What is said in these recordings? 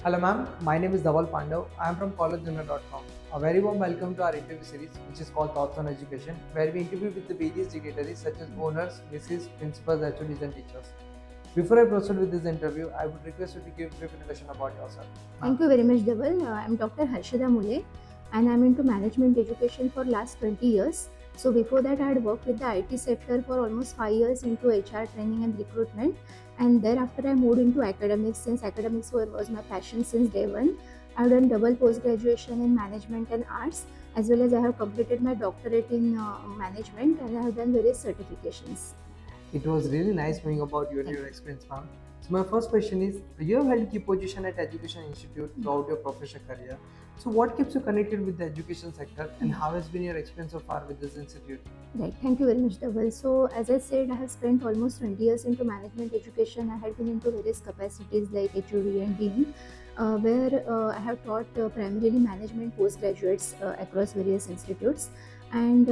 Hello ma'am, my name is Dhaval Pandav. I am from collegejunner.com. A very warm welcome to our interview series which is called Thoughts on Education, where we interview with the various dignitaries such as owners, VCs, principals, HODs and teachers. Before I proceed with this interview, I would request you to give a brief introduction about yourself. Thank you very much, Dhaval. I'm Dr. Harshada Mule and I'm into management education for last 20 years. So before that, I had worked with the IT sector for almost 5 years into HR training and recruitment. And thereafter, I moved into academics since academics was my passion since day one. I've done double post-graduation in management and arts, as well as I have completed my doctorate in management, and I have done various certifications. It was really nice knowing about you and your experience, ma'am. So my first question is, you have held key position at Education Institute throughout your professional career. So what keeps you connected with the education sector and how has been your experience so far with this institute? Right, thank you very much, Dhaval. So, as I said, I have spent almost 20 years into management education. I had been into various capacities like HOD and Dean, where I have taught primarily management postgraduates across various institutes. And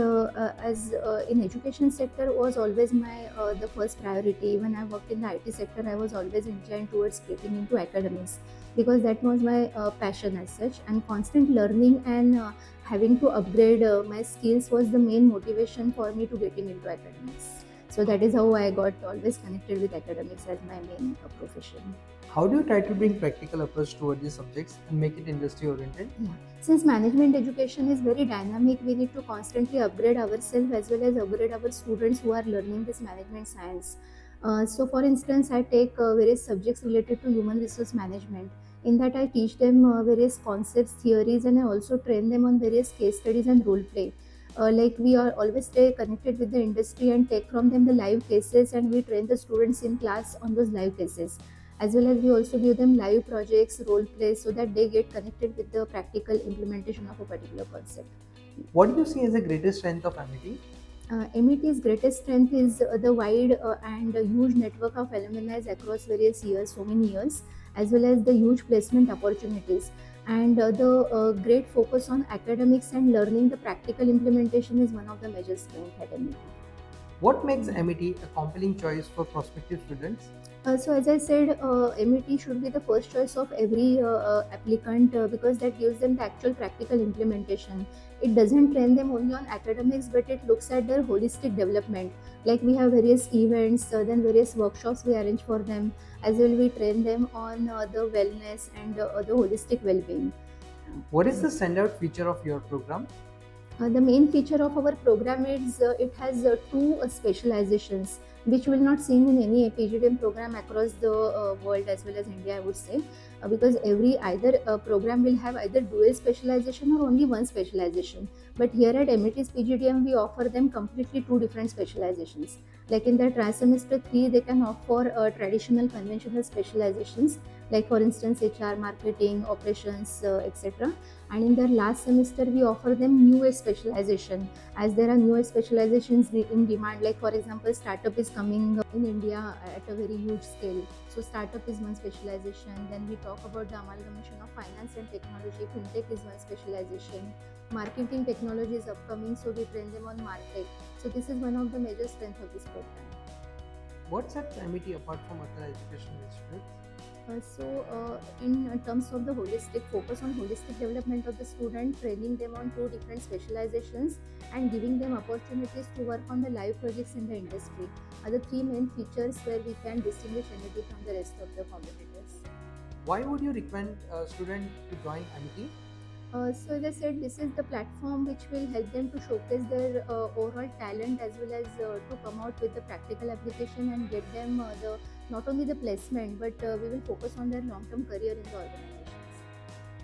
as in education sector was always my the first priority. When I worked in the IT sector, I was always inclined towards getting into academics because that was my passion as such. And constant learning and having to upgrade my skills was the main motivation for me to getting into academics. So that is how I got always connected with academics as my main profession. How do you try to bring practical approach toward these subjects and make it industry oriented? Yeah. Since management education is very dynamic, we need to constantly upgrade ourselves as well as upgrade our students who are learning this management science. So, for instance, I take various subjects related to human resource management. In that, I teach them various concepts, theories, and I also train them on various case studies and role play. Like we are always stay connected with the industry and take from them the live cases, and we train the students in class on those live cases, as well as we also give them live projects, role plays, so that they get connected with the practical implementation of a particular concept. What do you see as the greatest strength of MIT? MET's greatest strength is the wide and huge network of alumni across various years, so many years, as well as the huge placement opportunities. And the great focus on academics and learning the practical implementation is one of the major strengths at MET. What makes MIT a compelling choice for prospective students? So as I said, MET should be the first choice of every applicant because that gives them the actual practical implementation. It doesn't train them only on academics, but it looks at their holistic development. Like we have various events, then various workshops we arrange for them. As well, we train them on the wellness and the holistic well-being. What is the standout feature of your program? The main feature of our program is it has two specializations which will not seen in any PGDM program across the world as well as India, I would say, because every either program will have either dual specialization or only one specialization. But here at MET's PGDM, we offer them completely two different specializations. Like in the semester 3, they can offer traditional conventional specializations, like for instance HR, marketing, operations, etc. And in their last semester, we offer them new age specialization, as there are new age specializations in demand. Like for example, startup is coming in India at a very huge scale. So startup is one specialization. Then we talk about the amalgamation of finance and technology. Fintech is one specialization. Marketing technology is upcoming, so we train them on Martech. So this is one of the major strengths of this program. What sets MIT apart from other educational institutes? In terms of the holistic focus on holistic development of the student, training them on two different specializations and giving them opportunities to work on the live projects in the industry are the three main features where we can distinguish MET from the rest of the competitors. Why would you recommend a student to join MIT? So as I said, this is the platform which will help them to showcase their overall talent as well as to come out with the practical application and get them the not only the placement, but we will focus on their long-term career in the organizations.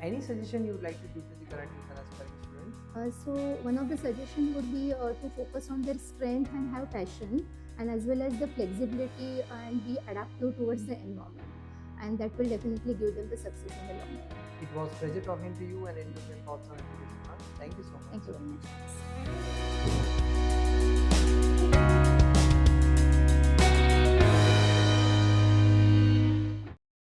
Any suggestion you would like to give to the current and aspiring students? So one of the suggestions would be to focus on their strength and have passion, and as well as the flexibility and be adaptive towards the environment, and that will definitely give them the success in the long run. It was a pleasure talking to you and interesting thoughts on education. Thank you so much. Thank you very much.